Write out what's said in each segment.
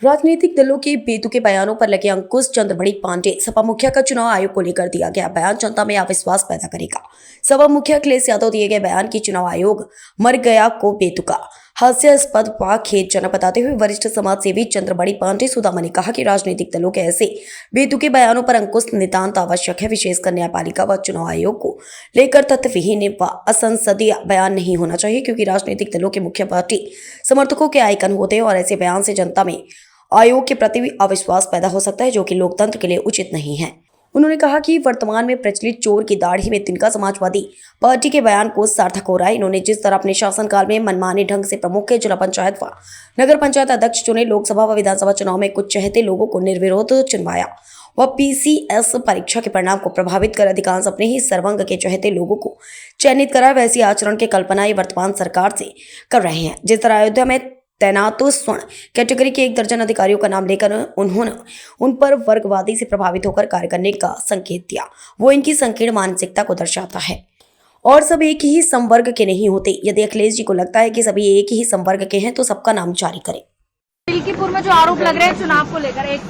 राजनीतिक दलों के बेतुके बयानों पर लगे अंकुश चंद्रबड़ी पांडे। सपा मुखिया का चुनाव आयोग को लेकर दिया गया बयान जनता में अविश्वास पैदा करेगा। सपा मुखिया अखिलेश यादव दिए गए बयान की चुनाव आयोग मर गया को बेतुका हास्यास्पद व खेदजनक बताते हुए वरिष्ठ समाज सेवी चंद्रबड़ी पांडे सुदामा ने कहा कि राजनीतिक दलों के ऐसे बेतुके बयानों पर अंकुश नितांत आवश्यक है। विशेषकर न्यायपालिका व चुनाव आयोग को लेकर तथ्यविहीन व असंसदीय बयान नहीं होना चाहिए, क्योंकि राजनीतिक दलों के मुख्य पार्टी समर्थकों के आइकन होते हैं और ऐसे बयान से जनता में आयोग के प्रति भी अविश्वास पैदा हो सकता है, जो कि लोकतंत्र के लिए उचित नहीं है। उन्होंने कहा कि वर्तमान में प्रचलित चोर की दाढ़ी में तिनका समाजवादी पार्टी के बयान को सार्थक हो रहा है। इन्होंने जिस तरह अपने शासनकाल में मनमाने ढंग से प्रमुख के जिला पंचायत व नगर पंचायत अध्यक्ष चुने, लोकसभा व विधानसभा चुनाव में कुछ चहेते लोगों को निर्विरोध चुनवाया व पीसीएस परीक्षा के परिणाम को प्रभावित कर अधिकांश अपने ही सर्वंग के चहेते लोगों को चयनित करा, वैसी आचरण की कल्पना ये वर्तमान सरकार से कर रहे हैं। जिस तरह अयोध्या में तैनात स्वर्ण कैटेगरी के 1 दर्जन अधिकारियों का नाम लेकर उन्होंने उन पर वर्गवादी से प्रभावित होकर कार्य करने का संकेत दिया, वो इनकी संकीर्ण मानसिकता को दर्शाता है और सब एक ही संवर्ग के नहीं होते। यदि अखिलेश जी को लगता है कि सभी एक ही संवर्ग के हैं तो सबका नाम जारी करें। तिलकीपुर में जो आरोप लग रहे हैं चुनाव को लेकर, एक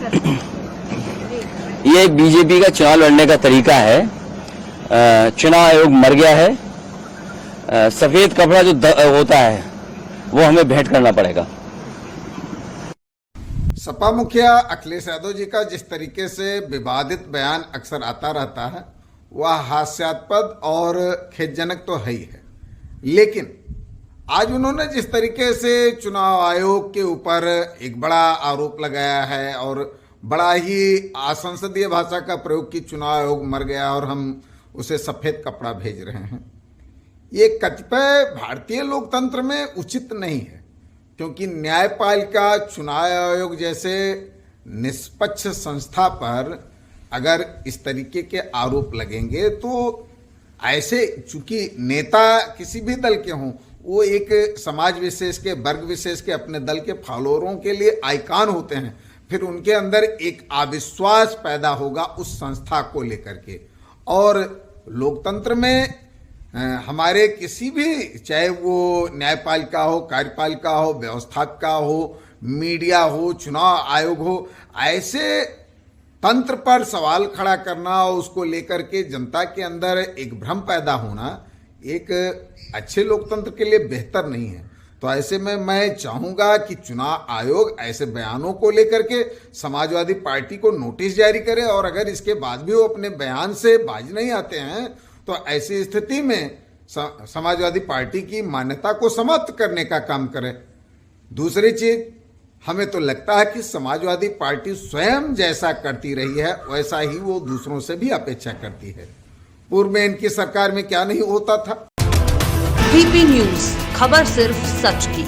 ये बीजेपी का चुनाव लड़ने का तरीका है। चुनाव आयोग मर गया है। सफेद कपड़ा जो होता है वो हमें भेंट करना पड़ेगा। सपा मुखिया अखिलेश यादव जी का जिस तरीके से विवादित बयान अक्सर आता रहता है वह हास्यास्पद और खेदजनक तो है ही है, लेकिन आज उन्होंने जिस तरीके से चुनाव आयोग के ऊपर एक बड़ा आरोप लगाया है और बड़ा ही असंसदीय भाषा का प्रयोग की चुनाव आयोग मर गया और हम उसे सफेद कपड़ा भेज रहे हैं, ये कतिपय भारतीय लोकतंत्र में उचित नहीं है। क्योंकि न्यायपालिका, चुनाव आयोग जैसे निष्पक्ष संस्था पर अगर इस तरीके के आरोप लगेंगे तो ऐसे, चूंकि नेता किसी भी दल के हों, वो एक समाज विशेष के, वर्ग विशेष के, अपने दल के फॉलोअरों के लिए आइकॉन होते हैं, फिर उनके अंदर एक अविश्वास पैदा होगा उस संस्था को लेकर के। और लोकतंत्र में हमारे किसी भी, चाहे वो न्यायपालिका हो, कार्यपालिका हो, व्यवस्थापिका हो, मीडिया हो, चुनाव आयोग हो, ऐसे तंत्र पर सवाल खड़ा करना और उसको लेकर के जनता के अंदर एक भ्रम पैदा होना एक अच्छे लोकतंत्र के लिए बेहतर नहीं है। तो ऐसे में मैं चाहूंगा कि चुनाव आयोग ऐसे बयानों को लेकर के समाजवादी पार्टी को नोटिस जारी करे और अगर इसके बाद भी वो अपने बयान से बाज नहीं आते हैं तो ऐसी स्थिति में समाजवादी पार्टी की मान्यता को समाप्त करने का काम करे। दूसरी चीज, हमें तो लगता है कि समाजवादी पार्टी स्वयं जैसा करती रही है वैसा ही वो दूसरों से भी अपेक्षा करती है। पूर्व में इनकी सरकार में क्या नहीं होता था। VP न्यूज, खबर सिर्फ सच की।